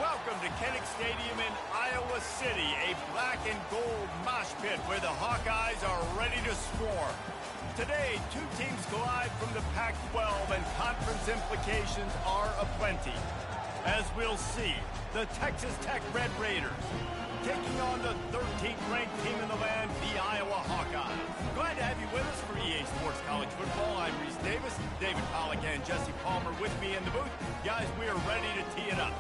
Welcome to Kinnick Stadium in Iowa City, a black and gold mosh pit where the Hawkeyes are ready to swarm. Today, two teams collide from the Pac-12 and conference implications are aplenty. As we'll see, the Texas Tech Red Raiders taking on the 13th ranked team in the land, the Iowa Hawkeyes. Glad to have you with us for EA Sports College Football. I'm Reese Davis, David Pollack and Jesse Palmer with me in the booth. Guys, we are ready to tee it up.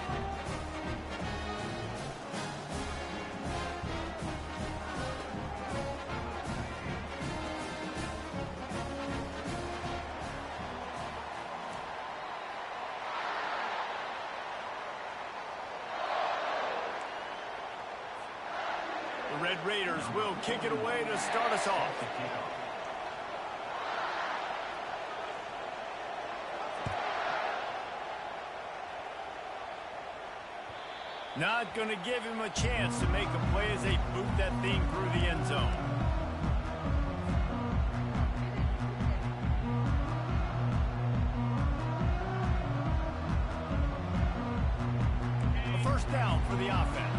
The Red Raiders will kick it away to start us off. Not going to give him a chance to make a play as they boot that thing through the end zone. A first down for the offense.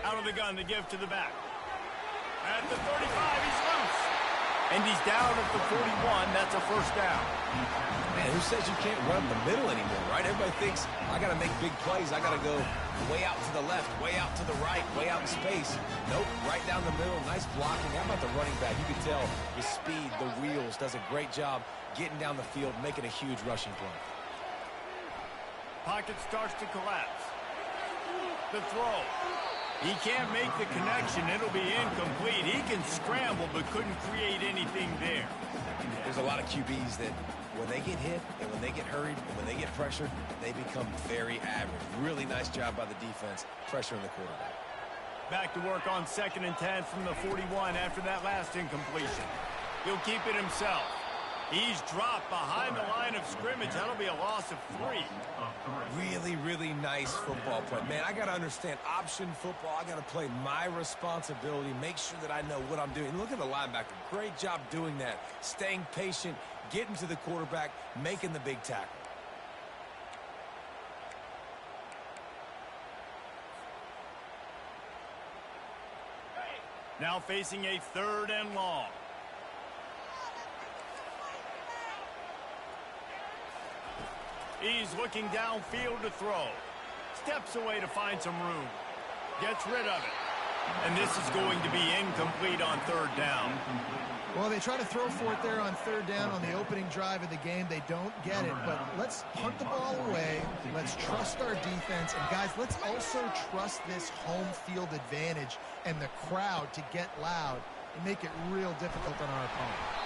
Out of the gun to give to the back. At the 35, he's loose. And he's down at the 41. That's a first down. Man, who says you can't run the middle anymore, right? Everybody thinks, I got to make big plays. I got to go way out to the left, way out to the right, way out in space. Nope, right down the middle. Nice blocking. How about the running back? You can tell the speed, the wheels, does a great job getting down the field, making a huge rushing play. Pocket starts to collapse. The throw. He can't make the connection. It'll be incomplete. He can scramble, but couldn't create anything there. There's a lot of QBs that when they get hit and when they get hurried and when they get pressured, they become very average. Really nice job by the defense, pressuring the quarterback. Back to work on 2nd and 10 from the 41 after that last incompletion. He'll keep it himself. He's dropped behind the line of scrimmage. That'll be a loss of 3. Really, really nice football play. Man, I got to understand option football. I got to play my responsibility, make sure that I know what I'm doing. Look at the linebacker. Great job doing that. Staying patient, getting to the quarterback, making the big tackle. Now facing a 3rd and long. He's looking downfield to throw. Steps away to find some room. Gets rid of it. And this is going to be incomplete on 3rd down. Well, they try to throw for it there on 3rd down on the opening drive of the game. They don't get it, but let's punt the ball away. Let's trust our defense. And, guys, let's also trust this home field advantage and the crowd to get loud and make it real difficult on our opponent.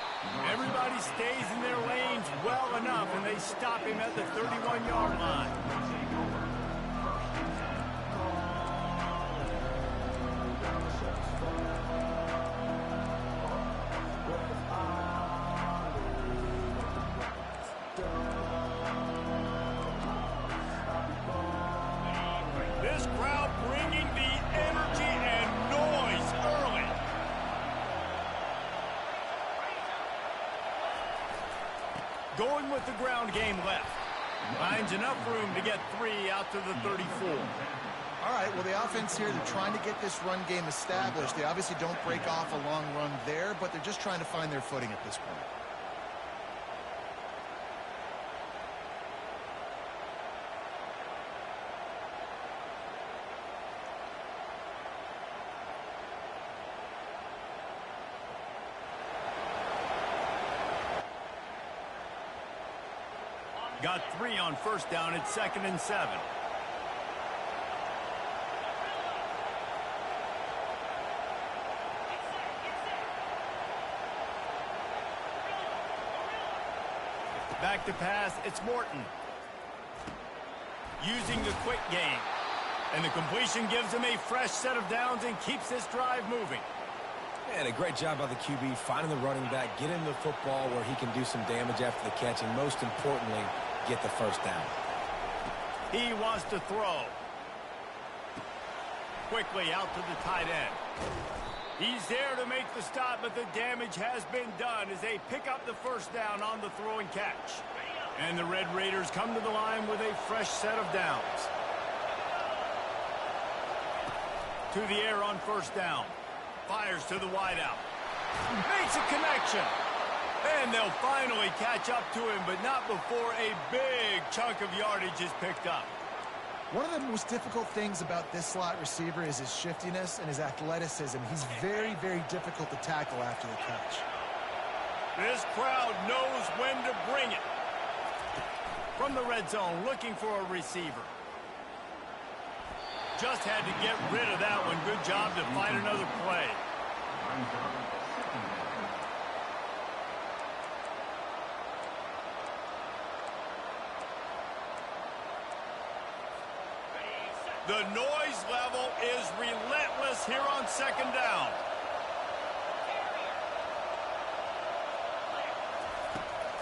Everybody stays in their lanes well enough, and they stop him at the 31-yard line. This crowd bringing the energy and noise early. Going with the ground game left. Finds enough room to get 3 out to the 34. All right, well, the offense here, they're trying to get this run game established. They obviously don't break off a long run there, but they're just trying to find their footing at this point. Got 3 on 1st down at 2nd and 7. Back to pass, it's Morton. Using the quick game. And the completion gives him a fresh set of downs and keeps this drive moving. Man, a great job by the QB, finding the running back, getting the football where he can do some damage after the catch, and most importantly, get the first down. He wants to throw. Quickly out to the tight end. He's there to make the stop, but the damage has been done as they pick up the first down on the throw and catch. And the Red Raiders come to the line with a fresh set of downs. To the air on first down. Fires to the wideout. Makes a connection. And they'll finally catch up to him, but not before a big chunk of yardage is picked up. One of the most difficult things about this slot receiver is his shiftiness and his athleticism. He's very, very difficult to tackle after the catch. This crowd knows when to bring it. From the red zone, looking for a receiver. Just had to get rid of that one. Good job to find another play. The noise level is relentless here on second down.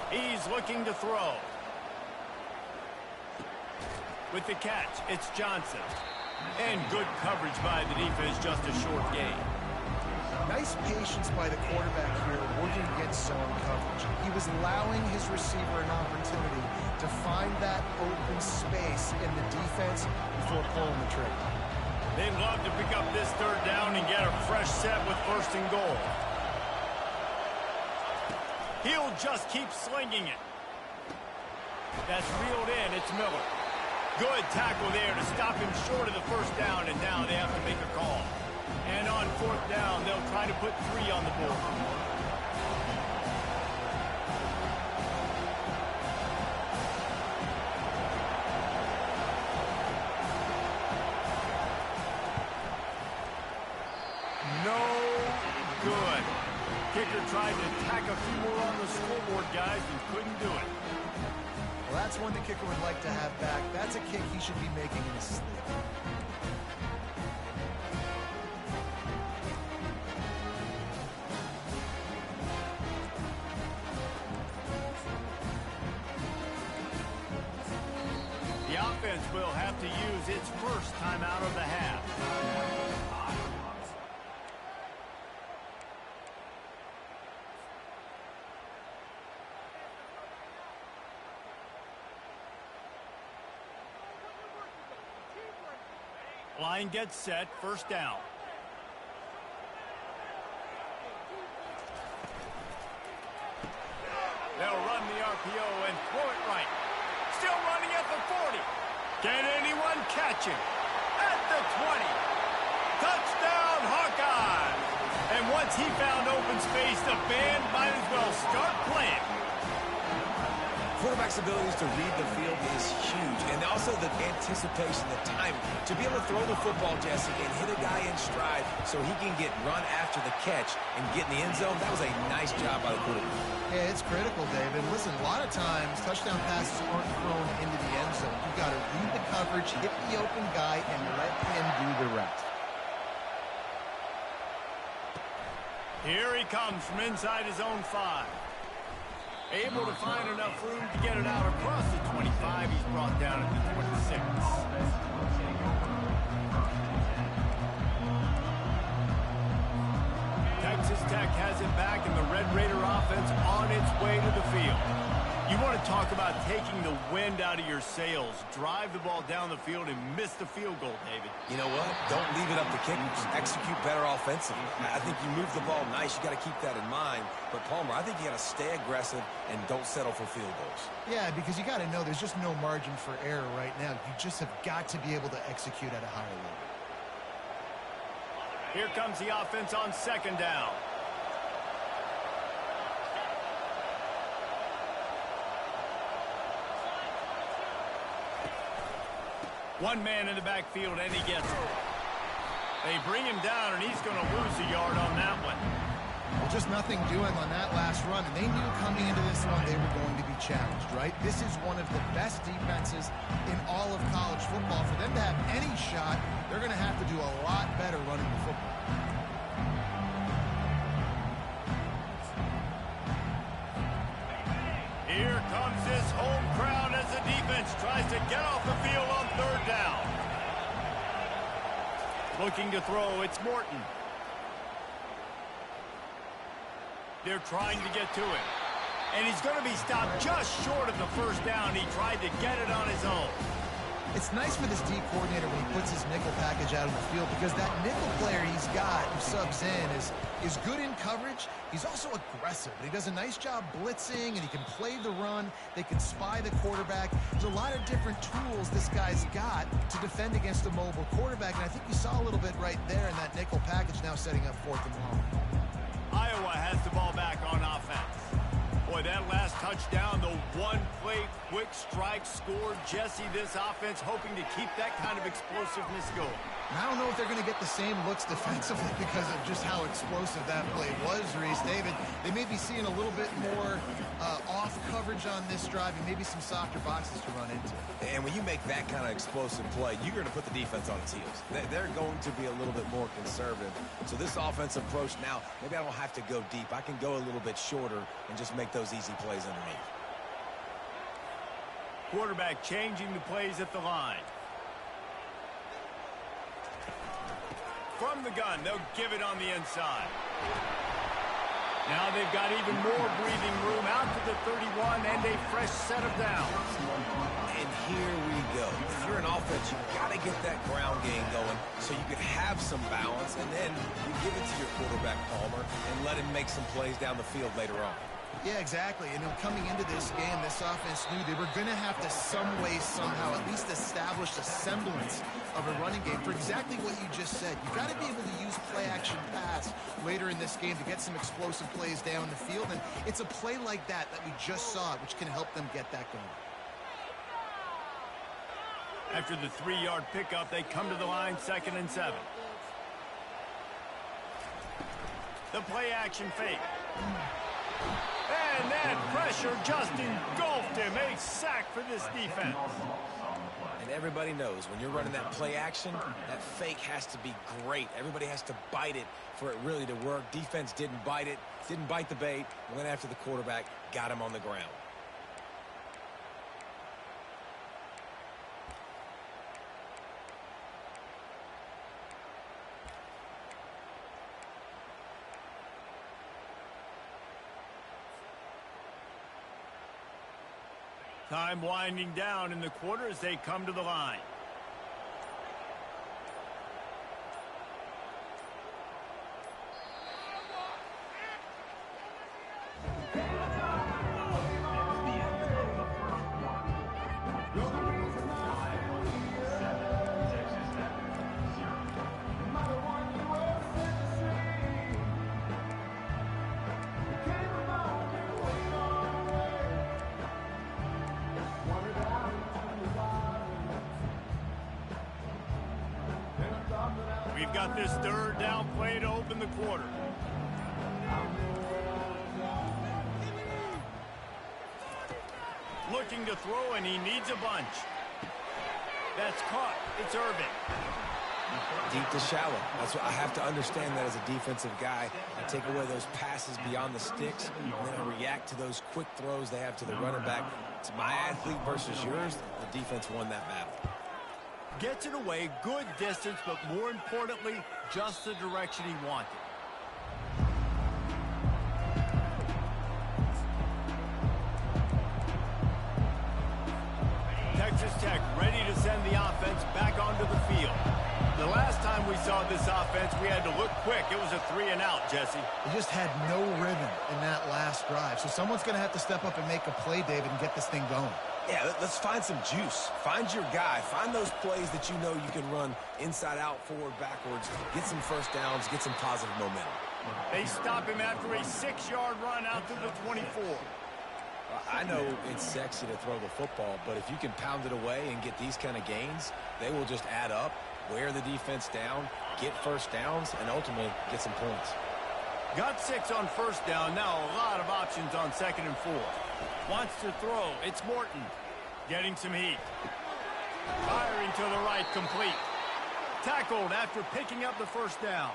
He's looking to throw. With the catch, it's Johnson. And good coverage by the defense, just a short gain. Nice patience by the quarterback here, working against zone coverage. He was allowing his receiver an opportunity to find that open space in the defense before pulling the trigger. They'd love to pick up this third down and get a fresh set with first and goal. He'll just keep slinging it. That's reeled in. It's Miller. Good tackle there to stop him short of the first down, and now they have to make a call. And on fourth down, they'll try to put 3 on the board. No good. Kicker tried to tack a few more on the scoreboard, guys, and couldn't do it. Well, that's one the kicker would like to have back. That's a kick he should be making in his sleep. The offense will have to use its first timeout of the half. Line gets set, first down. They'll run the RPO and throw it right. Still running at the 40. Can anyone catch him? At the 20. Touchdown, Hawkeyes! And once he found open space, the band might as well start playing. Quarterback's abilities to read the field is huge, and also the anticipation, the time to be able to throw the football, Jesse, and hit a guy in stride so he can get run after the catch and get in the end zone. That was a nice job by the quarterback. Yeah, it's critical, David. Listen, a lot of times touchdown passes aren't thrown into the end zone. You've got to read the coverage, hit the open guy, and let him do the rest. Here he comes from inside his own 5. Able to find enough room to get it out across the 25. He's brought down at the 26. Texas Tech has it back, and the Red Raider offense on its way to the field. You want to talk about taking the wind out of your sails. Drive the ball down the field and miss the field goal, David. You know what? Don't leave it up to kickers. Execute better offensively. I think you move the ball nice. You got to keep that in mind. But, Palmer, I think you got to stay aggressive and don't settle for field goals. Yeah, because you got to know there's just no margin for error right now. You just have got to be able to execute at a higher level. Here comes the offense on second down. One man in the backfield, and he gets it. They bring him down, and he's going to lose a yard on that one. Well, just nothing doing on that last run, and they knew coming into this one they were going to be challenged, right? This is one of the best defenses in all of college football. For them to have any shot, they're going to have to do a lot better running the football. Here comes this home crowd as the defense tries to get off the field on third down. Looking to throw, it's Morton. They're trying to get to him. And he's going to be stopped just short of the first down. He tried to get it on his own. It's nice for this D coordinator when he puts his nickel package out on the field because that nickel player he's got who subs in is good in coverage. He's also aggressive. He does a nice job blitzing, and he can play the run. They can spy the quarterback. There's a lot of different tools this guy's got to defend against a mobile quarterback, and I think you saw a little bit right there in that nickel package now setting up 4th and long. Iowa has the ball back on offense. Boy, that last touchdown, the one-play quick strike scored. Jesse, this offense hoping to keep that kind of explosiveness going. And I don't know if they're going to get the same looks defensively because of just how explosive that play was, Reese. David, they may be seeing a little bit more off coverage on this drive and maybe some softer boxes to run into. And when you make that kind of explosive play, you're going to put the defense on its heels. They're going to be a little bit more conservative. So this offensive approach now, maybe I don't have to go deep. I can go a little bit shorter and just make those easy plays underneath. Quarterback changing the plays at the line. From the gun, they'll give it on the inside. Now they've got even more breathing room out to the 31 and a fresh set of downs. And here we go. If you're an offense, you've got to get that ground game going so you can have some balance, and then you give it to your quarterback, Palmer, and let him make some plays down the field later on. Yeah, exactly. And coming into this game, this offense knew they were going to have to some way, somehow, at least establish a semblance of a running game for exactly what you just said. You've got to be able to use play-action pass later in this game to get some explosive plays down the field. And it's a play like that we just saw, which can help them get that going. After the 3-yard pickup, they come to the line, 2nd and 7. The play-action fake. And that pressure just engulfed him. A sack for this defense. And everybody knows when you're running that play action, that fake has to be great. Everybody has to bite it for it really to work. Defense didn't bite it, didn't bite the bait, went after the quarterback, got him on the ground. Time winding down in the quarter as they come to the line. We've got this 3rd down play to open the quarter. Looking to throw, and he needs a bunch. That's caught. It's Irvin. Deep to shallow. That's what I have to understand that as a defensive guy. I take away those passes beyond the sticks, and then I react to those quick throws they have to the running back. It's my athlete versus yours. The defense won that battle. Gets it away, good distance, but more importantly, just the direction he wanted. Texas Tech ready to send the offense back onto the field. The last time we saw this offense, we had to look quick. It was a 3-and-out, Jesse. They just had no rhythm in that last drive. So someone's going to have to step up and make a play, David, and get this thing going. Yeah, let's find some juice. Find your guy. Find those plays that you know you can run inside out, forward, backwards. Get some first downs. Get some positive momentum. They stop him after a 6-yard run out to the 24. I know it's sexy to throw the football, but if you can pound it away and get these kind of gains, they will just add up, wear the defense down, get first downs, and ultimately get some points. Got 6 on first down. Now a lot of options on 2nd and 4. Wants to throw. It's Morton. Getting some heat. Firing to the right, complete. Tackled after picking up the first down.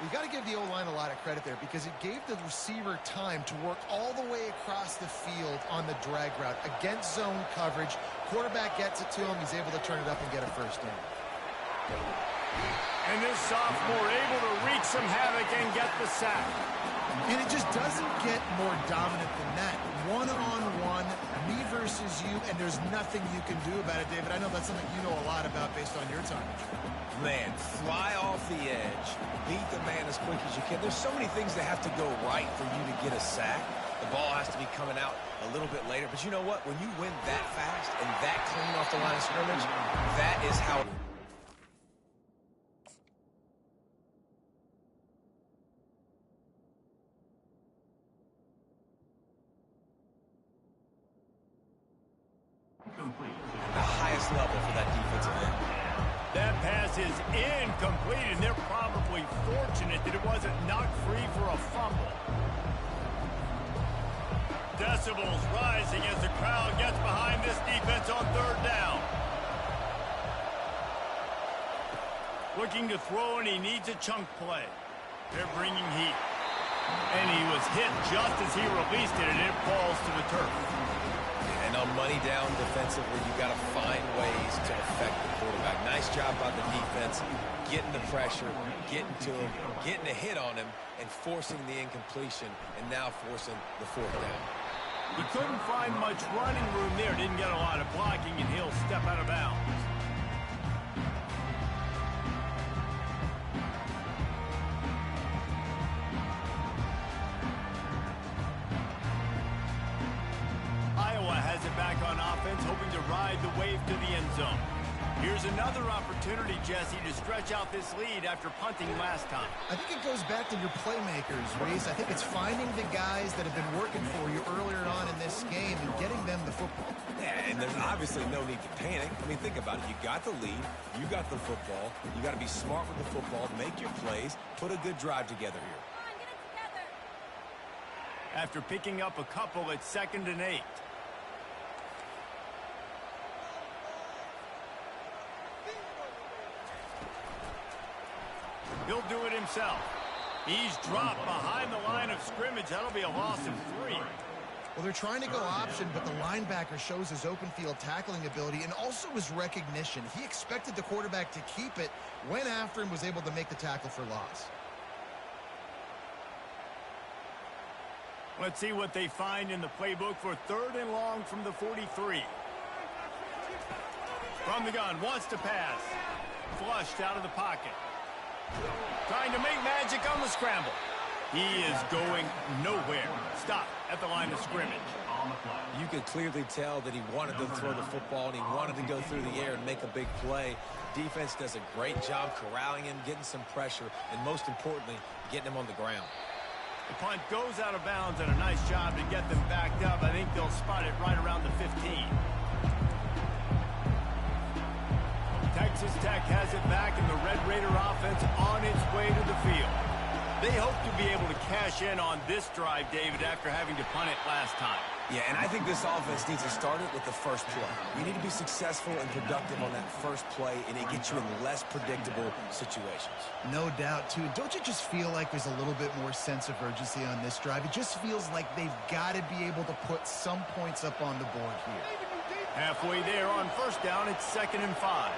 You got to give the O-line a lot of credit there because it gave the receiver time to work all the way across the field on the drag route against zone coverage. Quarterback gets it to him. He's able to turn it up and get a first down. And this sophomore able to wreak some havoc and get the sack. And it just doesn't get more dominant than that. One-on-one, me versus you, and there's nothing you can do about it, David. I know that's something you know a lot about based on your time. Man, fly off the edge, beat the man as quick as you can. There's so many things that have to go right for you to get a sack. The ball has to be coming out a little bit later. But you know what? When you win that fast and that clean off the line of scrimmage, that is how... the highest level for that defensive end. That pass is incomplete, and they're probably fortunate that it wasn't knocked free for a fumble. Decibels rising as the crowd gets behind this defense on third down. Looking to throw, and he needs a chunk play. They're bringing heat. And he was hit just as he released it, and it falls to the turf. And on money down defensively, you got to find ways to affect the quarterback. Nice job by the defense, getting the pressure, getting to him, getting a hit on him, and forcing the incompletion, and now forcing the fourth down. He couldn't find much running room there. Didn't get a lot of blocking, and he'll step out of bounds. Has it back on offense, hoping to ride the wave to the end zone. Here's another opportunity, Jesse, to stretch out this lead after punting last time. I think it goes back to your playmakers, Reese. I think it's finding the guys that have been working for you earlier on in this game and getting them the football. Yeah, and there's obviously no need to panic. I mean, think about it. You got the lead. You got the football. You got to be smart with the football, make your plays, put a good drive together here. After picking up a couple, it's 2nd and 8. He'll do it himself. He's dropped behind the line of scrimmage. That'll be a loss of 3. Well, they're trying to go option, but the linebacker shows his open field tackling ability and also his recognition. He expected the quarterback to keep it, went after him, was able to make the tackle for loss. Let's see what they find in the playbook for 3rd and long from the 43. From the gun, wants to pass. Flushed out of the pocket. Trying to make magic on the scramble. He is going nowhere. Stop at the line of scrimmage. You could clearly tell that he wanted to throw the football and he wanted to go through the air and make a big play. Defense does a great job corralling him, getting some pressure, and most importantly, getting him on the ground. The punt goes out of bounds, and a nice job to get them backed up. I think they'll spot it right around the 15. Texas Tech has it back, and the Red Raider offense on its way to the field. They hope to be able to cash in on this drive, David, after having to punt it last time. Yeah, and I think this offense needs to start it with the first play. You need to be successful and productive on that first play, and it gets you in less predictable situations. No doubt, too. Don't you just feel like there's a little bit more sense of urgency on this drive? It just feels like they've got to be able to put some points up on the board here. Halfway there on 1st down, it's 2nd and 5.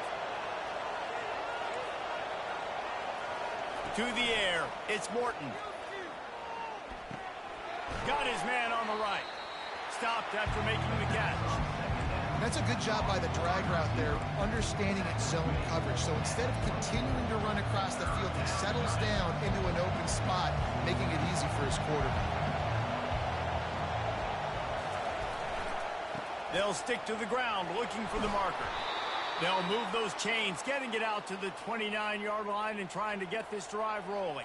To the air, it's Morton. Got his man on the right. Stopped after making the catch. That's a good job by the drag route there, understanding its zone coverage. So instead of continuing to run across the field, he settles down into an open spot, making it easy for his quarterback. They'll stick to the ground, looking for the marker. They'll move those chains, getting it out to the 29-yard line and trying to get this drive rolling.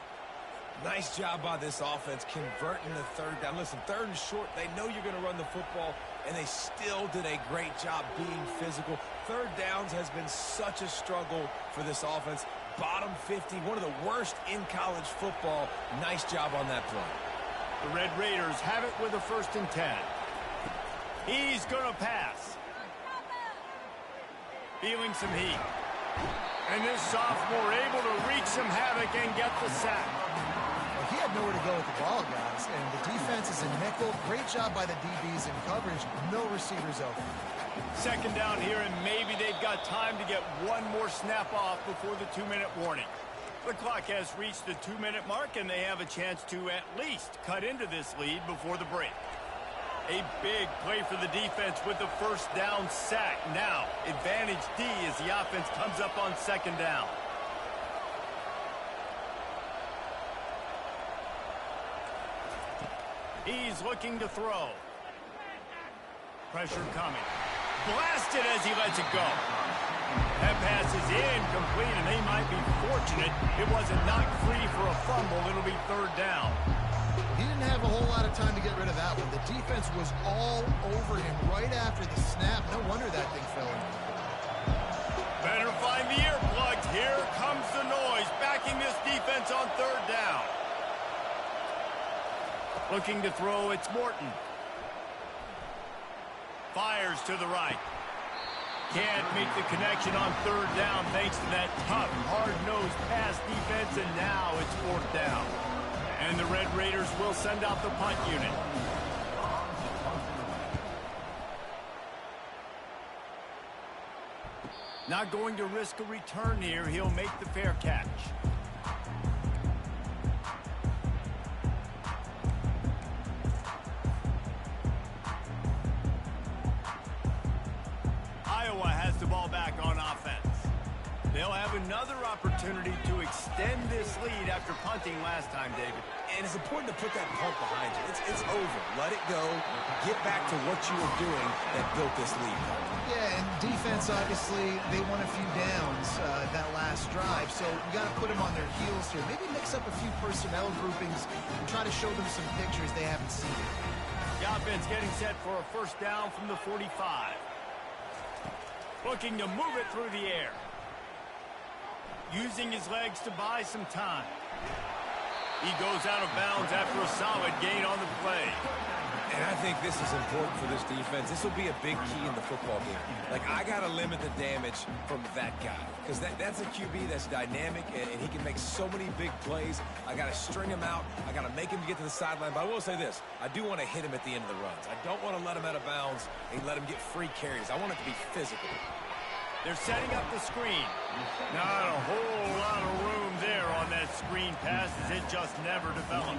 Nice job by this offense converting the 3rd down. Listen, 3rd and short, they know you're going to run the football, and they still did a great job being physical. 3rd downs has been such a struggle for this offense. Bottom 50, one of the worst in college football. Nice job on that play. The Red Raiders have it with a 1st and 10. He's going to pass. Feeling some heat. And this sophomore able to wreak some havoc and get the sack. Well, he had nowhere to go with the ball, guys. And the defense is in nickel. Great job by the DBs in coverage. No receivers open. Second down here, and maybe they've got time to get one more snap off before the 2-minute warning. The clock has reached the 2-minute mark, and they have a chance to at least cut into this lead before the break. A big play for the defense with the first down sack. Now, advantage D as the offense comes up on second down. He's looking to throw. Pressure coming. Blasted as he lets it go. That pass is incomplete, and they might be fortunate it wasn't knocked free for a fumble. It'll be third down. He didn't have a whole lot of time to get rid of that one. The defense was all over him right after the snap. No wonder that thing fell in. Better find the earplugs. Here comes the noise, backing this defense on third down. Looking to throw, it's Morton. Fires to the right. Can't make the connection on third down thanks to that tough, hard-nosed pass defense, and now it's fourth down. And the Red Raiders will send out the punt unit. Not going to risk a return here. He'll make the fair catch. Iowa has the ball back on offense. They'll have another opportunity to extend this lead after punting last time, David. And it's important to put that punt behind you. It's over. Let it go. Get back to what you were doing that built this lead. Yeah, and defense, obviously, they won a few downs that last drive, so you got to put them on their heels here. Maybe mix up a few personnel groupings and try to show them some pictures they haven't seen. The offense getting set for a first down from the 45. Looking to move it through the air. Using his legs to buy some time. He goes out of bounds after a solid gain on the play. And I think this is important for this defense. This will be a big key in the football game. Like, I got to limit the damage from that guy. Because that's a QB that's dynamic, and he can make so many big plays. I got to string him out. I got to make him get to the sideline. But I will say this. I do want to hit him at the end of the runs. I don't want to let him out of bounds and let him get free carries. I want it to be physical. They're setting up the screen. Not a whole lot of room there on that screen pass as it just never developed.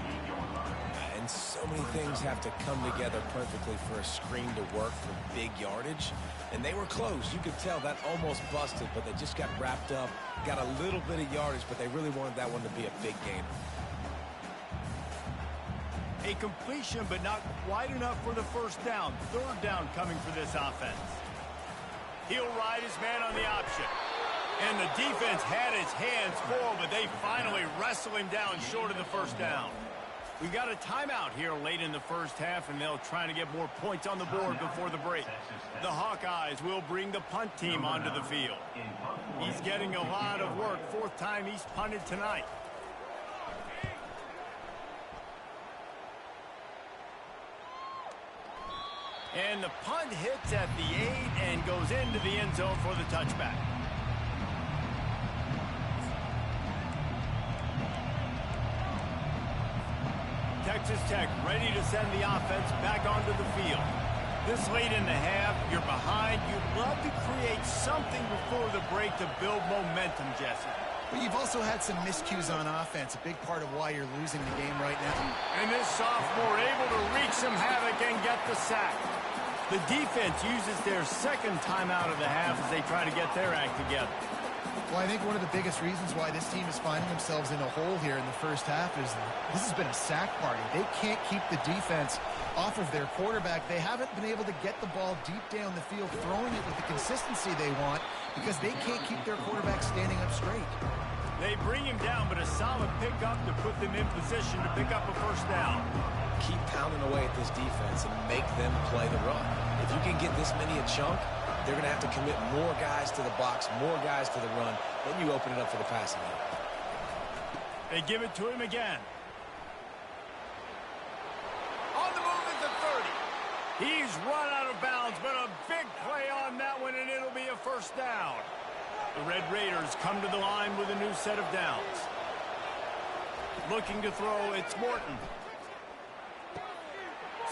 And so many things have to come together perfectly for a screen to work for big yardage. And they were close. You could tell that almost busted, but they just got wrapped up, got a little bit of yardage, but they really wanted that one to be a big game. A completion, but not quite enough for the first down. Third down coming for this offense. He'll ride his man on the option. And the defense had his hands full, but they finally wrestle him down short of the first down. We got a timeout here late in the first half, and they'll try to get more points on the board before the break. The Hawkeyes will bring the punt team onto the field. He's getting a lot of work. Fourth time he's punted tonight. And the punt hits at the 8 and goes into the end zone for the touchback. Texas Tech ready to send the offense back onto the field. This late in the half, you're behind. You'd love to create something before the break to build momentum, Jesse. But you've also had some miscues on offense, a big part of why you're losing the game right now. And this sophomore able to wreak some havoc and get the sack. The defense uses their second timeout of the half as they try to get their act together. Well, I think one of the biggest reasons why this team is finding themselves in a hole here in the first half is this has been a sack party. They can't keep the defense off of their quarterback. They haven't been able to get the ball deep down the field, throwing it with the consistency they want because they can't keep their quarterback standing up straight. They bring him down, but a solid pickup to put them in position to pick up a first down. Keep pounding away at this defense and make them play the run. If you can get this many a chunk, they're going to have to commit more guys to the box, more guys to the run. Then you open it up for the passing game. They give it to him again. On the move at the 30. He's run out of bounds, but a big play on that one, and it'll be a first down. The Red Raiders come to the line with a new set of downs. Looking to throw, it's Morton.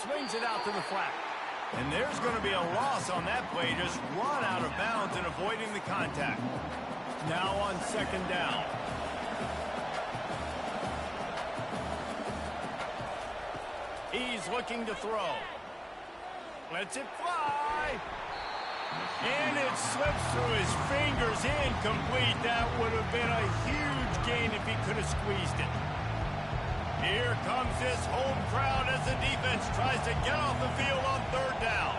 Swings it out to the flat. And there's going to be a loss on that play. Just run out of bounds and avoiding the contact. Now on second down. He's looking to throw. Lets it fly. And it slips through his fingers. Incomplete. That would have been a huge gain if he could have squeezed it. Here comes this home crowd as the defense tries to get off the field on third down.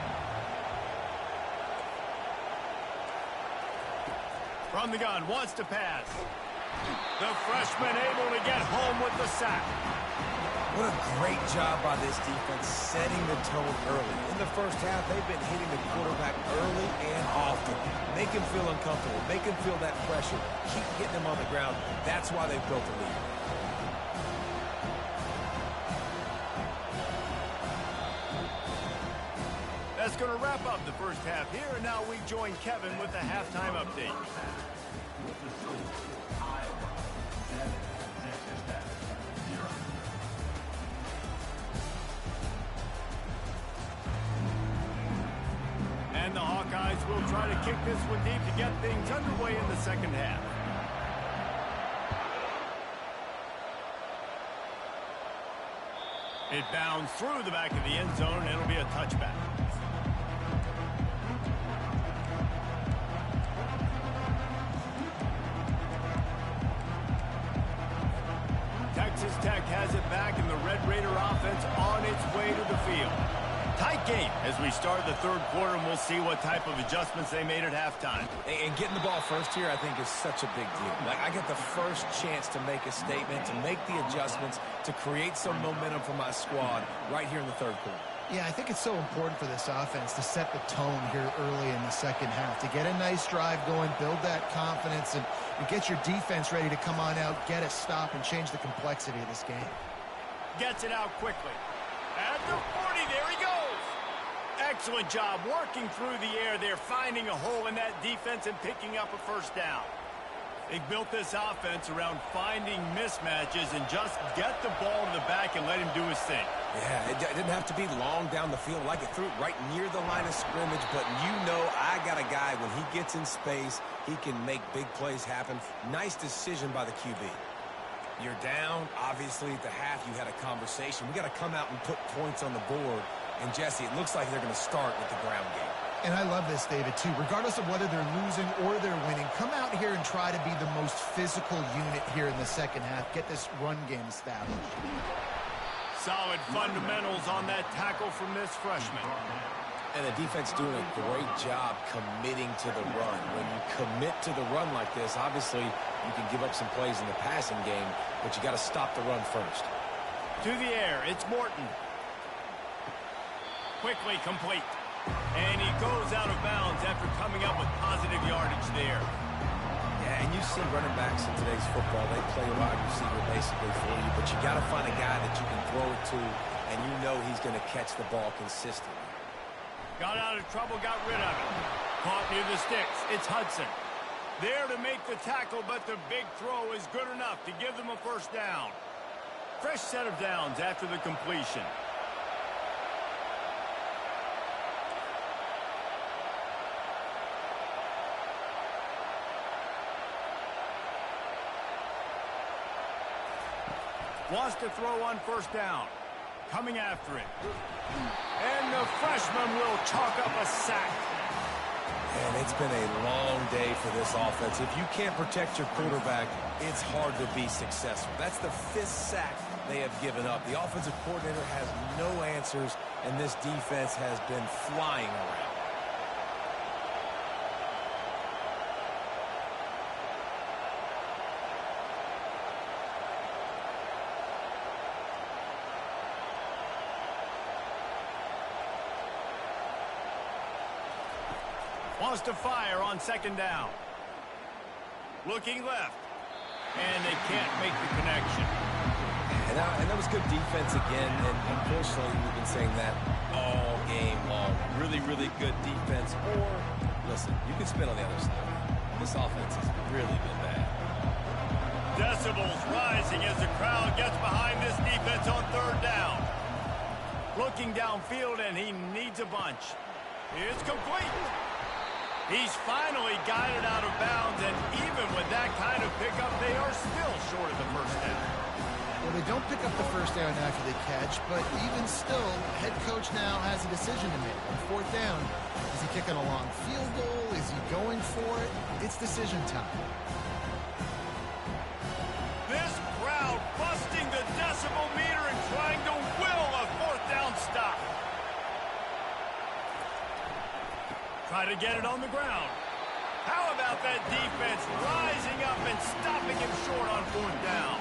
From the gun, wants to pass. The freshman able to get home with the sack. What a great job by this defense setting the tone early. In the first half, they've been hitting the quarterback early and often. Make him feel uncomfortable. Make him feel that pressure. Keep getting him on the ground. That's why they've built a lead. That's going to wrap up the first half here, and now we join Kevin with the halftime update. And the Hawkeyes will try to kick this one deep to get things underway in the second half. It bounds through the back of the end zone, and it'll be a touchback. Texas Tech has it back, and the Red Raider offense on its way to the field. Tight game as we start the third quarter, and we'll see what type of adjustments they made at halftime. And getting the ball first here, I think, is such a big deal. Like, I get the first chance to make a statement, to make the adjustments, to create some momentum for my squad right here in the third quarter. Yeah, I think it's so important for this offense to set the tone here early in the second half, to get a nice drive going, build that confidence, and get your defense ready to come on out, get a stop, and change the complexity of this game. Gets it out quickly. At the 40, there he goes. Excellent job working through the air there, finding a hole in that defense and picking up a first down. They built this offense around finding mismatches and just get the ball to the back and let him do his thing. Yeah, it didn't have to be long down the field. Like it threw it right near the line of scrimmage, but you know I got a guy, when he gets in space, he can make big plays happen. Nice decision by the QB. You're down. Obviously, at the half, you had a conversation. We got to come out and put points on the board. And, Jesse, it looks like they're going to start with the ground game. And I love this, David, too. Regardless of whether they're losing or they're winning, come out here and try to be the most physical unit here in the second half. Get this run game established. Solid fundamentals on that tackle from this freshman. And the defense doing a great job committing to the run. When you commit to the run like this, obviously you can give up some plays in the passing game, but you got to stop the run first. To the air, it's Morton. Quickly complete. And he goes out of bounds after coming up with positive yardage there. Yeah, and you see running backs in today's football, they play a wide receiver basically for you, but you got to find a guy that you can throw it to, and you know he's going to catch the ball consistently. Got out of trouble, got rid of it. Caught near the sticks. It's Hudson. There to make the tackle, but the big throw is good enough to give them a first down. Fresh set of downs after the completion. Wants to throw on first down. Coming after it. And the freshman will chalk up a sack. And it's been a long day for this offense. If you can't protect your quarterback, it's hard to be successful. That's the 5th sack they have given up. The offensive coordinator has no answers, and this defense has been flying around. Wants to fire on second down. Looking left. And they can't make the connection. And that was good defense again. And unfortunately, we've been saying that all game long. Really, really good defense. Or, listen, you can spin on the other side. This offense has really been bad. decibels rising as the crowd gets behind this defense on third down. Looking downfield, and he needs a bunch. It's complete. He's finally got it out of bounds, and even with that kind of pickup, they are still short of the first down. Well, they don't pick up the first down after the catch, but even still, head coach now has a decision to make. On fourth down, is he kicking a long field goal? Is he going for it? It's decision time. This crowd busting the decibel meter and trying to will a fourth down stop. Try to get it on the ground. How about that defense rising up and stopping him short on fourth down?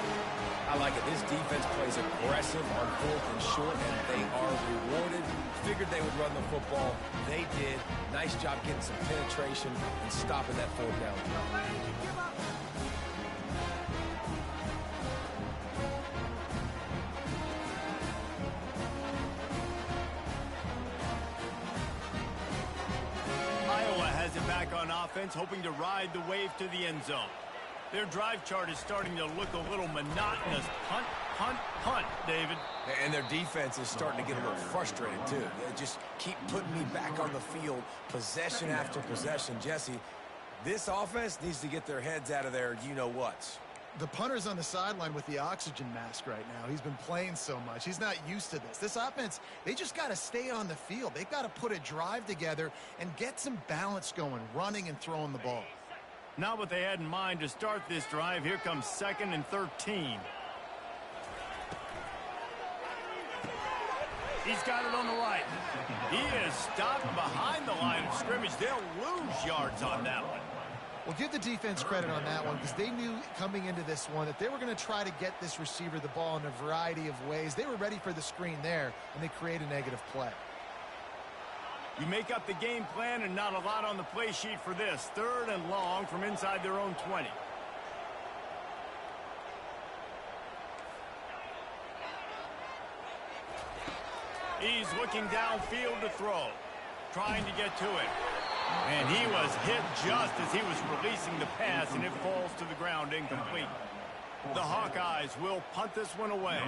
I like it. This defense plays aggressive on fourth and short, and they are rewarded. Figured they would run the football. They did. Nice job getting some penetration and stopping that fourth down. Iowa has it back on offense, hoping to ride the wave to the end zone. Their drive chart is starting to look a little monotonous. Punt, punt, punt, David. And their defense is starting to get a little frustrated, too. They just keep putting me back on the field, possession after possession. Jesse, this offense needs to get their heads out of their you-know-whats. The punter's on the sideline with the oxygen mask right now. He's been playing so much. He's not used to this. This offense, they just got to stay on the field. They've got to put a drive together and get some balance going, running and throwing the ball. Not what they had in mind to start this drive. Here comes 2nd and 13. He's got it on the right. He is stopped behind the line of scrimmage. They'll lose yards on that one. Well, give the defense credit on that one because they knew coming into this one that they were going to try to get this receiver the ball in a variety of ways. They were ready for the screen there, and they create a negative play. You make up the game plan and not a lot on the play sheet for this. 3rd and long from inside their own 20. He's looking downfield to throw. Trying to get to it. And he was hit just as he was releasing the pass, and it falls to the ground incomplete. The Hawkeyes will punt this one away.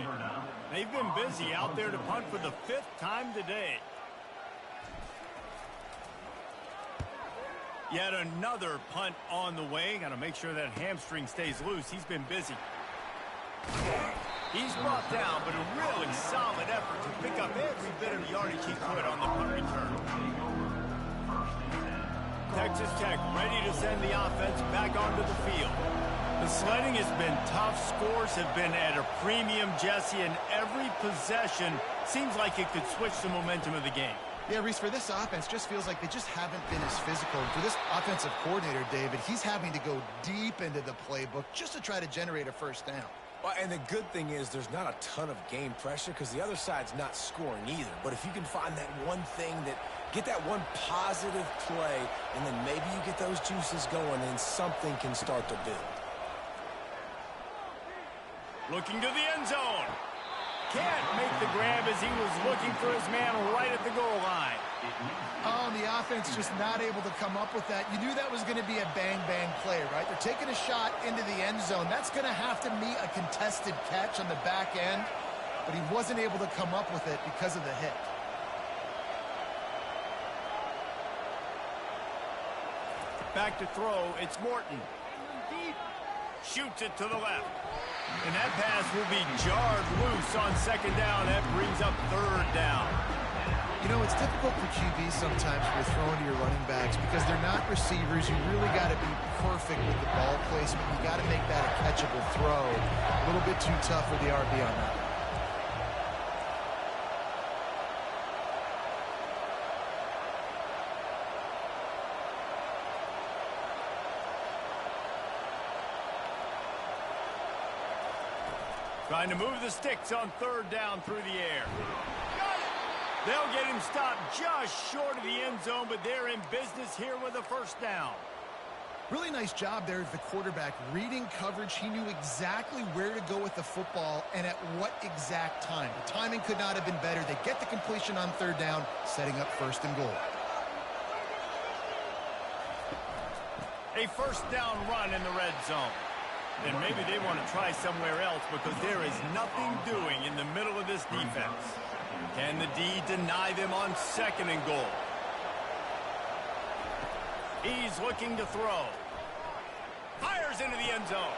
They've been busy out there to punt for the 5th time today. Yet another punt on the way. Got to make sure that hamstring stays loose. He's been busy. He's brought down, but a really solid effort to pick up every bit of yardage he could on the punt return. Texas Tech ready to send the offense back onto the field. The sledding has been tough. Scores have been at a premium, Jesse, and every possession seems like it could switch the momentum of the game. Yeah, Reese, for this offense, just feels like they just haven't been as physical. And for this offensive coordinator, David, he's having to go deep into the playbook just to try to generate a first down. Well, and the good thing is there's not a ton of game pressure because the other side's not scoring either. But if you can find that one thing get that one positive play, and then maybe you get those juices going, and something can start to build. Looking to the end zone. Can't make the grab as he was looking for his man right at the goal line. Oh, and the offense just not able to come up with that. You knew that was going to be a bang-bang play, right? They're taking a shot into the end zone. That's going to have to meet a contested catch on the back end, but he wasn't able to come up with it because of the hit. Back to throw, it's Morton. Shoots it to the left. And that pass will be jarred loose on 2nd down. That brings up 3rd down. You know, it's difficult for QBs sometimes when you're throwing to your running backs because they're not receivers. You really got to be perfect with the ball placement. You got to make that a catchable throw. A little bit too tough for the RB on that. Trying to move the sticks on 3rd down through the air. They'll get him stopped just short of the end zone, but they're in business here with a first down. Really nice job there of the quarterback. Reading coverage, he knew exactly where to go with the football and at what exact time. The timing could not have been better. They get the completion on 3rd down, setting up 1st and goal. A first down run in the red zone. And maybe they want to try somewhere else because there is nothing doing in the middle of this defense. Can the D deny them on 2nd and goal? He's looking to throw. Fires into the end zone.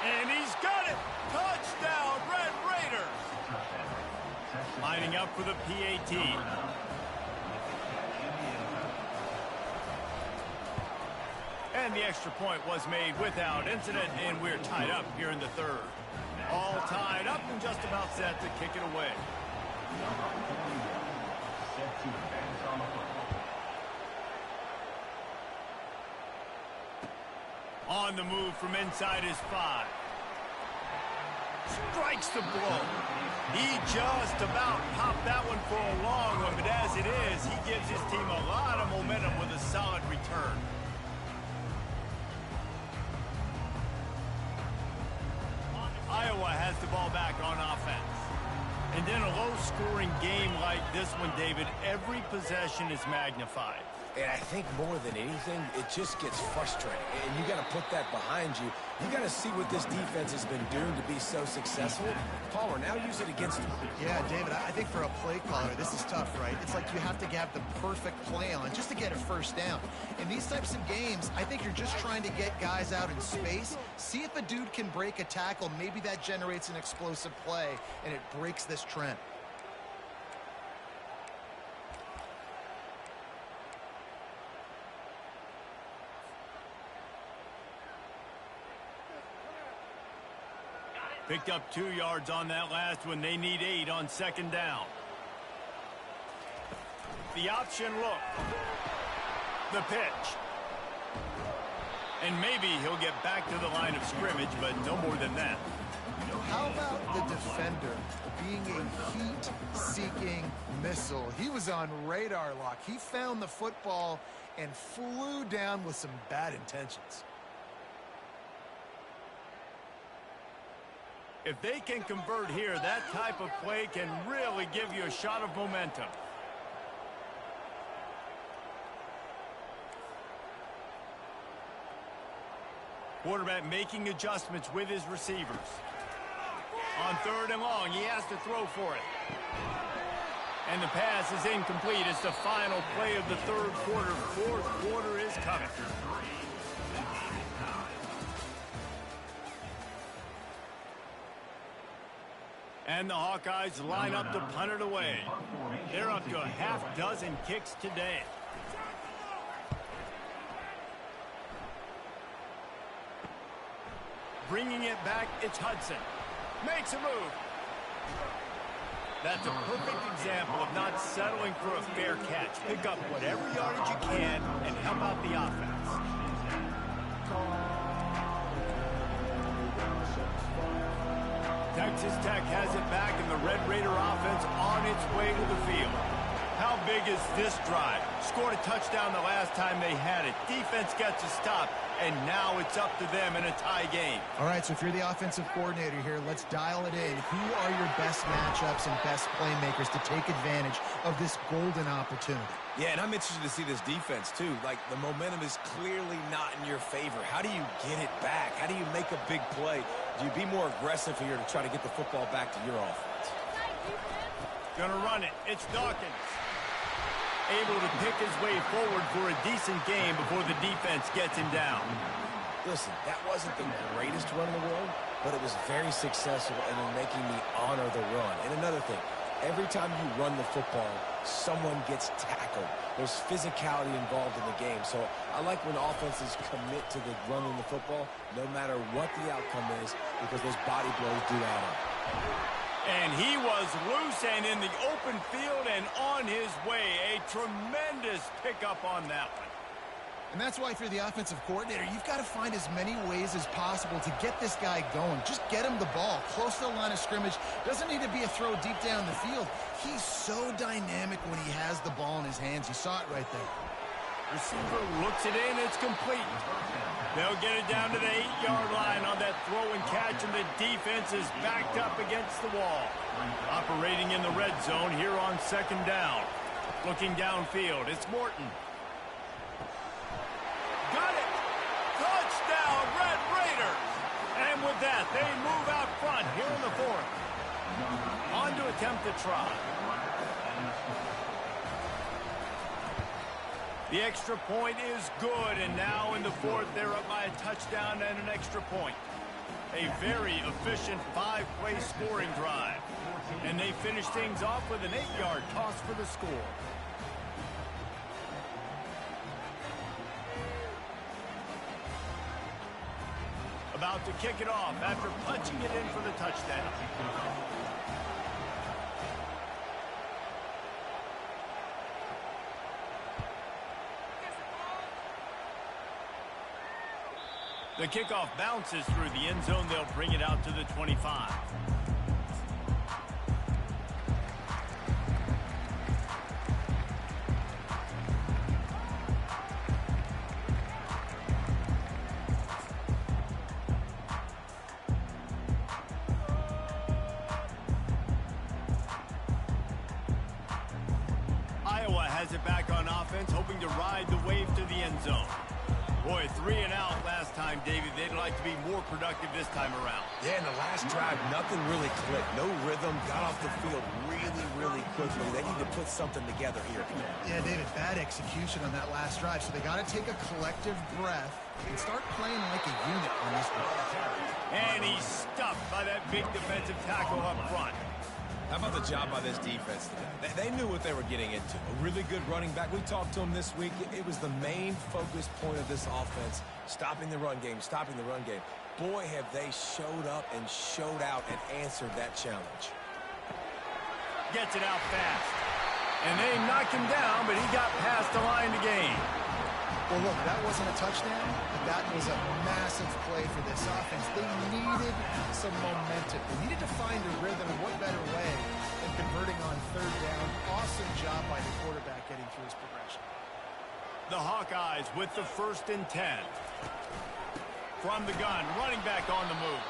And he's got it. Touchdown, Red Raiders. Lining up for the PAT. And the extra point was made without incident, and we're tied up here in the 3rd. All tied up and just about set to kick it away. On the move from inside his 5. Strikes the blow. He just about popped that one for a long one, but as it is, he gives his team a lot of momentum with a solid return. Iowa has the ball back on offense. And in a low-scoring game like this one, David, every possession is magnified. And I think more than anything, it just gets frustrating. And you got to put that behind you. You got to see what this defense has been doing to be so successful. Palmer, now use it against them. Yeah, David, I think for a play caller, this is tough, right? It's like you have to have the perfect play on just to get a first down. In these types of games, I think you're just trying to get guys out in space, see if a dude can break a tackle. Maybe that generates an explosive play, and it breaks this trend. Picked up 2 yards on that last one. They need 8 on 2nd down. The option look. The pitch. And maybe he'll get back to the line of scrimmage, but no more than that. How about the defender being a heat-seeking missile? He was on radar lock. He found the football and flew down with some bad intentions. If they can convert here, that type of play can really give you a shot of momentum. Quarterback making adjustments with his receivers. On 3rd and long, he has to throw for it. And the pass is incomplete. It's the final play of the 3rd quarter. 4th quarter is coming. And the Hawkeyes line up to punt it away. They're up to a half-dozen kicks today. Bringing it back, it's Hudson. Makes a move. That's a perfect example of not settling for a fair catch. Pick up whatever yardage you can and help out the offense. Texas Tech has it back, and the Red Raider offense on its way to the field. How big is this drive? Scored a touchdown the last time they had it. Defense gets a stop, and now it's up to them in a tie game. All right, so if you're the offensive coordinator here, let's dial it in. Who are your best matchups and best playmakers to take advantage of this golden opportunity? Yeah, and I'm interested to see this defense, too. Like, the momentum is clearly not in your favor. How do you get it back? How do you make a big play? Do you be more aggressive here to try to get the football back to your offense? Gonna run it. It's Dawkins. Able to pick his way forward for a decent game before the defense gets him down. Listen, that wasn't the greatest run in the world, but it was very successful in making me honor the run. And another thing, every time you run the football, someone gets tackled. There's physicality involved in the game. So I like when offenses commit to the running the football, no matter what the outcome is, because those body blows do add up. And he was loose and in the open field and on his way. A tremendous pickup on that one. And that's why if you're the offensive coordinator, you've got to find as many ways as possible to get this guy going. Just get him the ball close to the line of scrimmage. Doesn't need to be a throw deep down the field. He's so dynamic when he has the ball in his hands. You saw it right there. Receiver looks it in. It's complete. They'll get it down to the 8-yard line on that throw and catch, and the defense is backed up against the wall. Operating in the red zone here on 2nd down. Looking downfield, it's Morton. Got it! Touchdown, Red Raiders! And that. They move out front here in the fourth. On to attempt the try. The extra point is good, and now in the fourth, they're up by a touchdown and an extra point. A very efficient 5-play scoring drive. And they finish things off with an 8-yard toss for the score. About to kick it off after punching it in for the touchdown. The kickoff bounces through the end zone. They'll bring it out to the 25. Iowa has it back on offense, hoping to ride the wave to the end zone. Boy, 3 and out last time, David. They'd like to be more productive this time around. Yeah, in the last drive, nothing really clicked. No rhythm. Got off the field really quickly. They need to put something together here. Yeah, David, bad execution on that last drive. So they got to take a collective breath and start playing like a unit on this one. And he's stuffed by that big defensive tackle up front. How about the job by this defense today? They knew what they were getting into. A really good running back. We talked to him this week. It was the main focus point of this offense, stopping the run game, stopping the run game. Boy, have they showed up and showed out and answered that challenge. Gets it out fast. And they knock him down, but he got past the line to gain. Well, look, that wasn't a touchdown, but that was a massive play for this offense. They needed some momentum. They needed to find a rhythm, and what better way than converting on third down. Awesome job by the quarterback getting through his progression. The Hawkeyes with the 1st and 10. From the gun, running back on the move.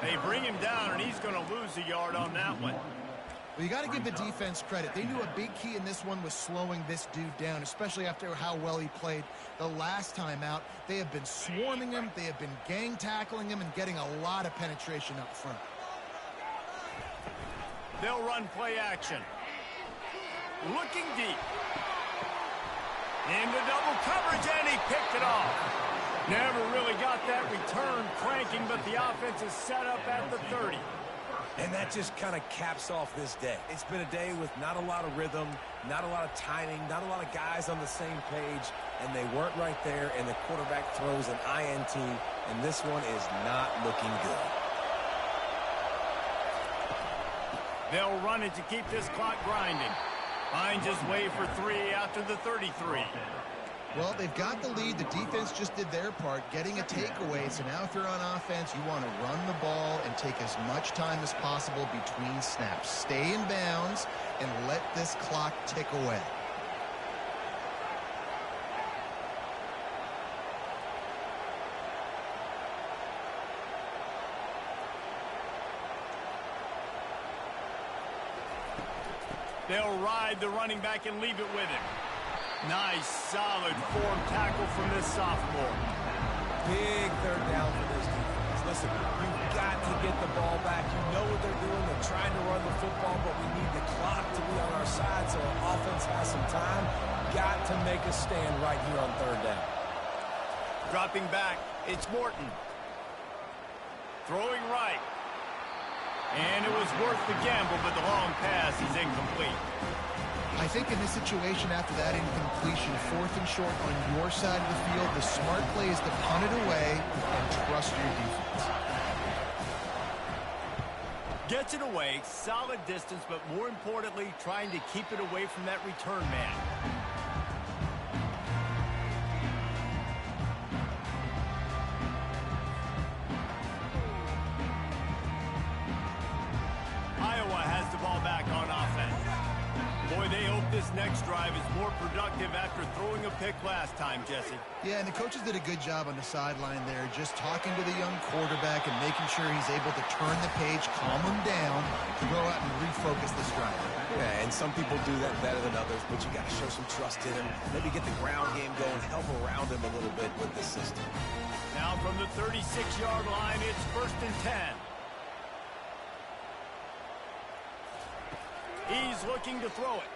They bring him down, and he's going to lose a yard on that one. Well, you got to give the defense credit. They knew a big key in this one was slowing this dude down, especially after how well he played the last time out. They have been swarming him. They have been gang tackling him and getting a lot of penetration up front. They'll run play action. Looking deep. Into double coverage, and he picked it off. Never really got that return cranking, but the offense is set up at the 30. And that just kind of caps off this day. It's been a day with not a lot of rhythm, not a lot of timing, not a lot of guys on the same page, and they weren't right there, and the quarterback throws an INT, and this one is not looking good. They'll run it to keep this clock grinding. Finds his way for 3 after the 33. Well, they've got the lead. The defense just did their part, getting a takeaway. So now if you're on offense, you want to run the ball and take as much time as possible between snaps. Stay in bounds and let this clock tick away. They'll ride the running back and leave it with him. Nice, solid form tackle from this sophomore. Big third down for this defense. Listen, you've got to get the ball back. You know what they're doing. They're trying to run the football, but we need the clock to be on our side so our offense has some time. Got to make a stand right here on third down. Dropping back, it's Morton. Throwing right. And it was worth the gamble, but the long pass is incomplete. I think in this situation, after that incompletion, 4th and short on your side of the field, the smart play is to punt it away and trust your defense. Gets it away, solid distance, but more importantly, trying to keep it away from that return man. Iowa has the ball back on offense. Boy, they hope this next drive is more productive after throwing a pick last time, Jesse. Yeah, and the coaches did a good job on the sideline there, just talking to the young quarterback and making sure he's able to turn the page, calm him down, to go out and refocus this drive. Yeah, and some people do that better than others, but you got to show some trust in him. Maybe get the ground game going, help around him a little bit with the system. Now from the 36-yard line. It's 1st and 10. He's looking to throw it.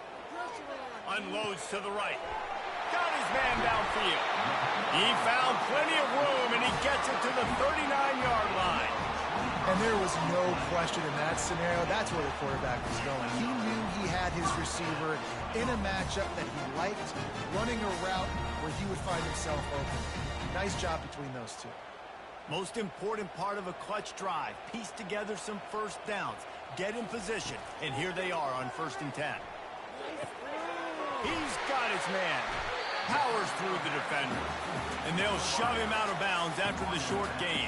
Unloads to the right. Got his man downfield. He found plenty of room, and he gets it to the 39-yard line. And there was no question in that scenario. That's where the quarterback was going. He knew he had his receiver in a matchup that he liked, running a route where he would find himself open. Nice job between those two. Most important part of a clutch drive. Piece together some first downs. Get in position. And here they are on 1st and 10. He's got his man. Powers through the defender. And they'll shove him out of bounds after the short gain.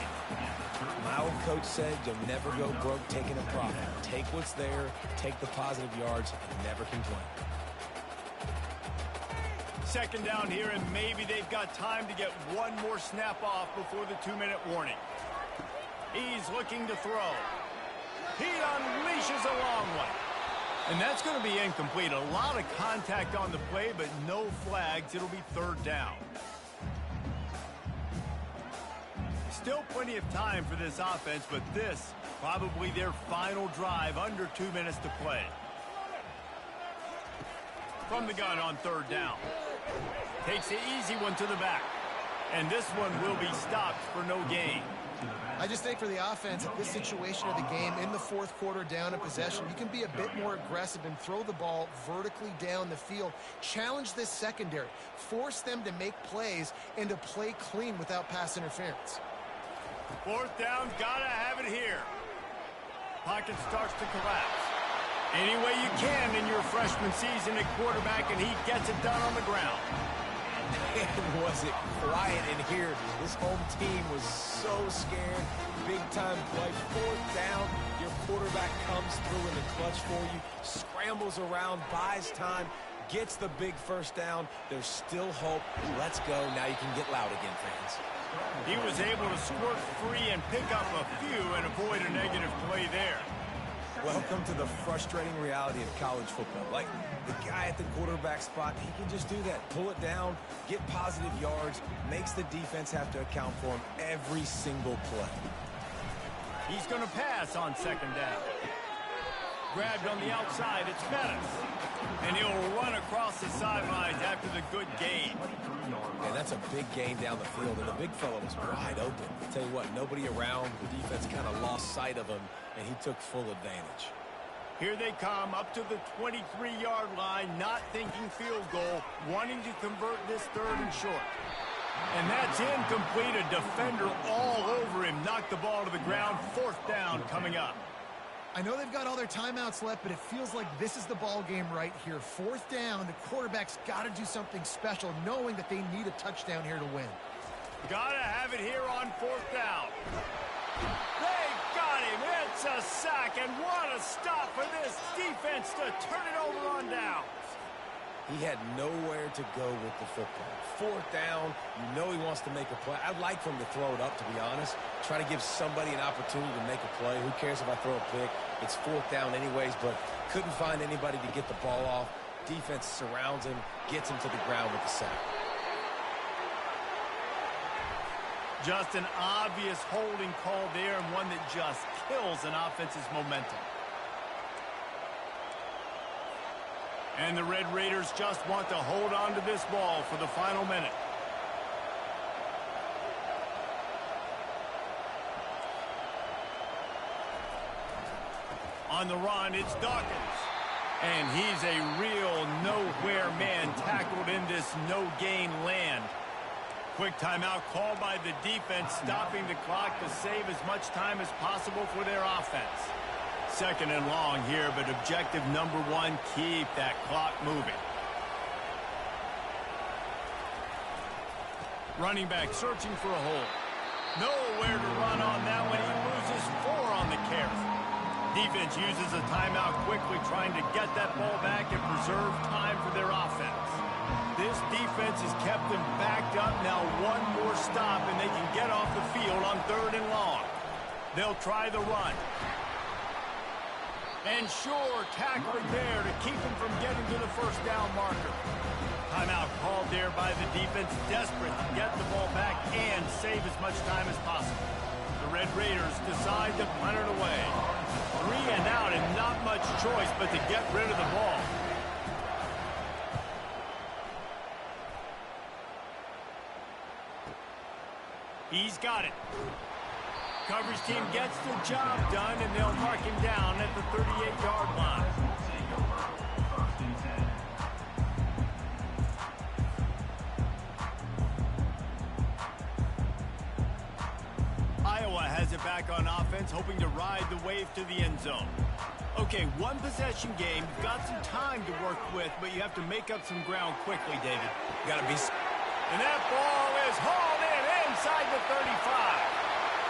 My old coach said you'll never go broke taking a profit. Take what's there, take the positive yards, and never complain. 2nd down here, and maybe they've got time to get one more snap off before the 2-minute warning. He's looking to throw. He unleashes a long one. And that's going to be incomplete. A lot of contact on the play, but no flags. It'll be 3rd down. Still plenty of time for this offense, but this probably their final drive, under 2 minutes to play. From the gun on 3rd down. Takes the easy one to the back. And this one will be stopped for no gain. I just think for the offense, at this situation of the game, in the 4th quarter down in possession, you can be a bit more aggressive and throw the ball vertically down the field. Challenge this secondary. Force them to make plays and to play clean without pass interference. 4th down, gotta have it here. Pocket starts to collapse. Any way you can in your freshman season at quarterback, and he gets it done on the ground. Man, was it quiet in here. This home team was so scared. Big-time play. 4th down. Your quarterback comes through in the clutch for you, scrambles around, buys time, gets the big 1st down. There's still hope. Let's go. Now you can get loud again, fans. He was able to squirt free and pick up a few and avoid a negative play there. Welcome to the frustrating reality of college football. Like, the guy at the quarterback spot, he can just do that. Pull it down, get positive yards, makes the defense have to account for him every single play. He's going to pass on 2nd down. Grabbed on the outside, it's Pettis. And he'll run across the sidelines after the good gain. And that's a big gain down the field, and the big fella was wide open. I'll tell you what, nobody around. The defense kind of lost sight of him, and he took full advantage. Here they come up to the 23-yard line, not thinking field goal, wanting to convert this 3rd and short. And that's incomplete. A defender all over him. Knocked the ball to the ground. 4th down coming up. I know they've got all their timeouts left, but it feels like this is the ball game right here. 4th down, the quarterback's got to do something special, knowing that they need a touchdown here to win. Gotta have it here on 4th down. They got him. It's a sack, and what a stop for this defense to turn it over on downs. He had nowhere to go with the football. 4th down, you know he wants to make a play. I'd like for him to throw it up, to be honest. Try to give somebody an opportunity to make a play. Who cares if I throw a pick? It's 4th down anyways, but couldn't find anybody to get the ball off. Defense surrounds him, gets him to the ground with the sack. Just an obvious holding call there, and one that just kills an offense's momentum. And the Red Raiders just want to hold on to this ball for the final minute. On the run, it's Dawkins. And he's a real nowhere man, tackled in this no-gain land. Quick timeout called by the defense, stopping the clock to save as much time as possible for their offense. 2nd and long here, but objective number 1, keep that clock moving. Running back searching for a hole. Nowhere to run on that one. He loses 4 on the carry. Defense uses a timeout quickly, trying to get that ball back and preserve time for their offense. This defense has kept them backed up. Now one more stop, and they can get off the field on 3rd and long. They'll try the run. And sure, tackling there to keep him from getting to the first down marker. Timeout called there by the defense, desperate to get the ball back and save as much time as possible. The Red Raiders decide to punt it away. 3 and out and not much choice but to get rid of the ball. He's got it. Coverage team gets the job done, and they'll mark him down at the 38-yard line. Iowa has it back on offense, hoping to ride the wave to the end zone. Okay, one possession game. You've got some time to work with, but you have to make up some ground quickly, David. Got to be... And that ball is hauled in inside the 35.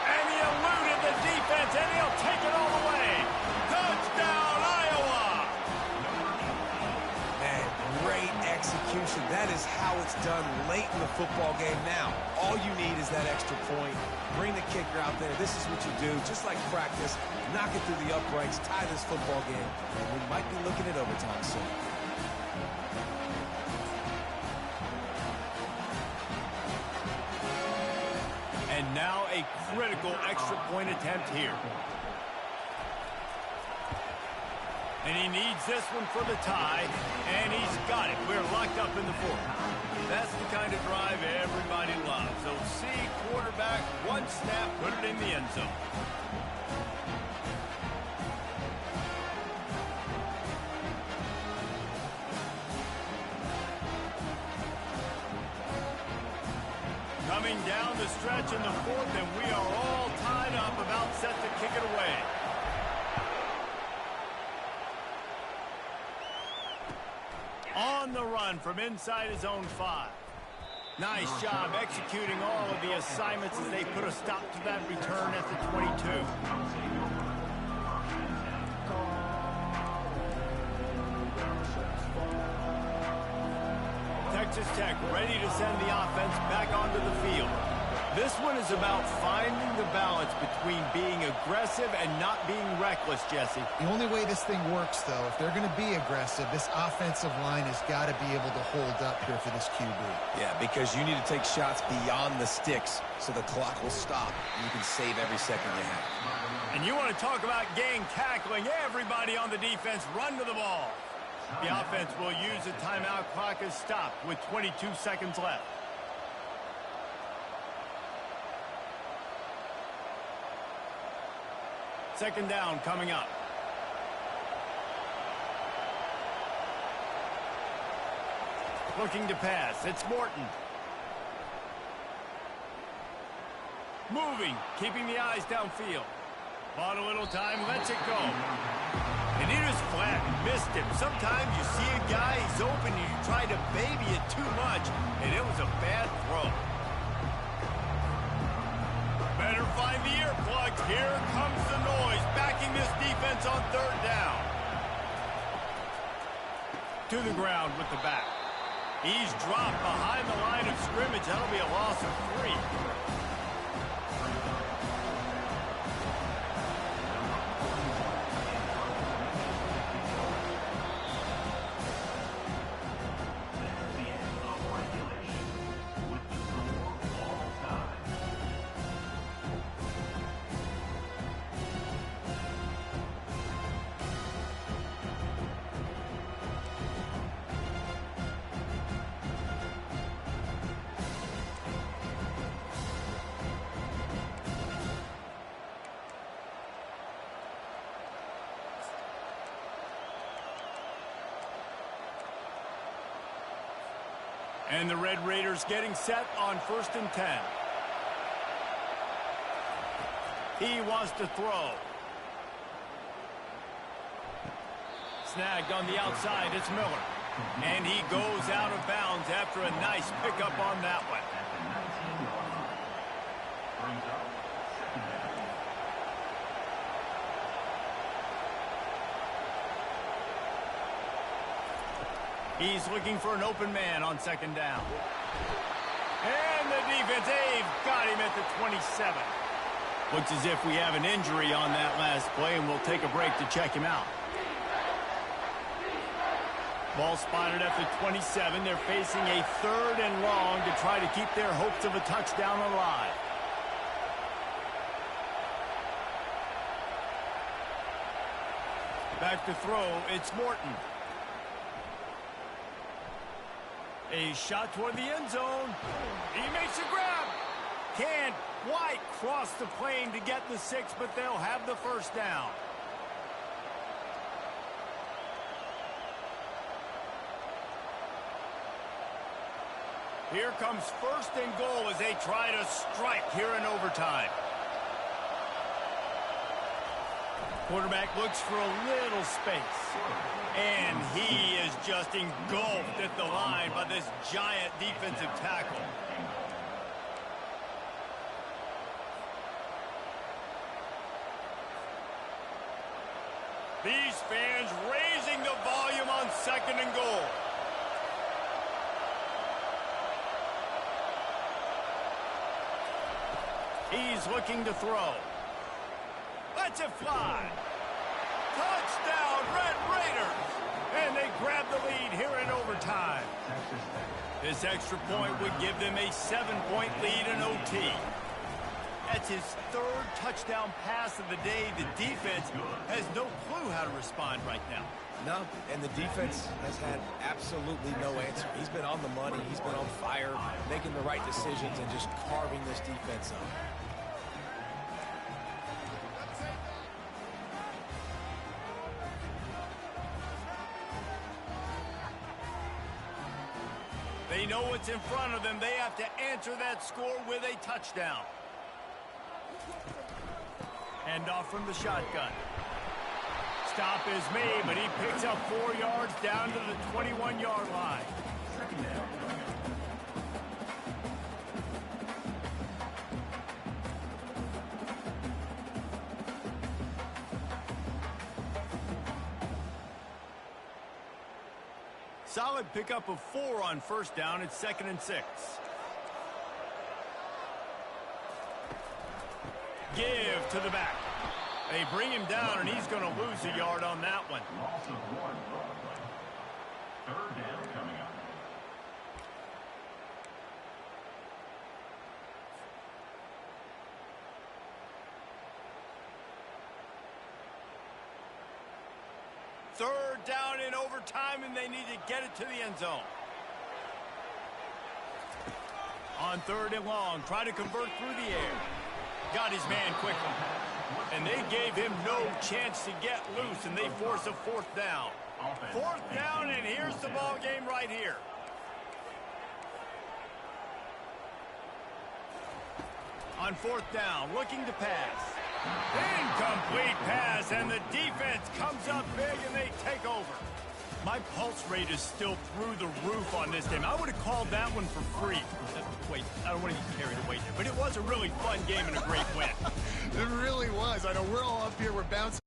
And he eluded the defense, and he'll take it all the way. Touchdown, Iowa! Man, great execution. That is how it's done late in the football game now. All you need is that extra point. Bring the kicker out there. This is what you do. Just like practice, knock it through the uprights, tie this football game, and we might be looking at overtime soon. And now a critical extra point attempt here. And he needs this one for the tie, and he's got it. We're locked up in the fourth. That's the kind of drive everybody loves. So see quarterback, one snap, put it in the end zone. Coming down the stretch in the fourth, and we are all tied up, about set to kick it away. On the run from inside his own 5. Nice job executing all of the assignments as they put a stop to that return at the 22. Texas Tech ready to send the offense back onto the field. This one is about finding the balance between being aggressive and not being reckless, Jesse. The only way this thing works, though, if they're going to be aggressive, this offensive line has got to be able to hold up here for this QB. Yeah, because you need to take shots beyond the sticks so the clock will stop and you can save every second you have. And you want to talk about gang tackling. Everybody on the defense run to the ball. The offense will use the timeout clock as stopped with 22 seconds left. Second down coming up. Looking to pass. It's Morton. Moving, keeping the eyes downfield. Bought a little time, lets it go. And he just flat missed him. Sometimes you see a guy, he's open, and you try to baby it too much, and it was a bad throw. Better find the earplugs. Here comes the noise, backing this defense on third down. To the ground with the back. He's dropped behind the line of scrimmage. That'll be a loss of 3. And the Red Raiders getting set on 1st and 10. He wants to throw. Snagged on the outside, it's Miller. And he goes out of bounds after a nice pickup on that one. He's looking for an open man on 2nd down. And the defense, they've got him at the 27. Looks as if we have an injury on that last play, and we'll take a break to check him out. Ball spotted at the 27. They're facing a 3rd and long to try to keep their hopes of a touchdown alive. Back to throw, it's Morton. A shot toward the end zone. He makes a grab. Can't quite cross the plane to get the 6, but they'll have the first down. Here comes 1st and goal as they try to strike here in overtime. Quarterback looks for a little space. And he is just engulfed at the line by this giant defensive tackle. These fans raising the volume on 2nd and goal. He's looking to throw. Lets it fly. Touchdown, Red Raiders! And they grab the lead here in overtime. This extra point would give them a 7-point lead in OT. That's his 3rd touchdown pass of the day. The defense has no clue how to respond right now. No, and the defense has had absolutely no answer. He's been on the money. He's been on fire, making the right decisions and just carving this defense up. They know what's in front of them. They have to answer that score with a touchdown. Hand off from the shotgun. Stop is made, but he picks up 4 yards down to the 21-yard line. Solid pickup of 4 on 1st down. It's 2nd and 6. Give to the back. They bring him down, and he's going to lose a yard on that one. 3rd down coming up. Third down in overtime, and they need to get it to the end zone. On 3rd and long, try to convert through the air. Got his man quickly. And they gave him no chance to get loose, and they force a 4th down. 4th down, and here's the ball game right here. On 4th down, looking to pass. Incomplete pass, and the defense comes up big, and they take over. My pulse rate is still through the roof on this game. I would have called that one for free. Wait, I don't want to get carried away here, but it was a really fun game and a great win. It really was. I know we're all up here, we're bouncing.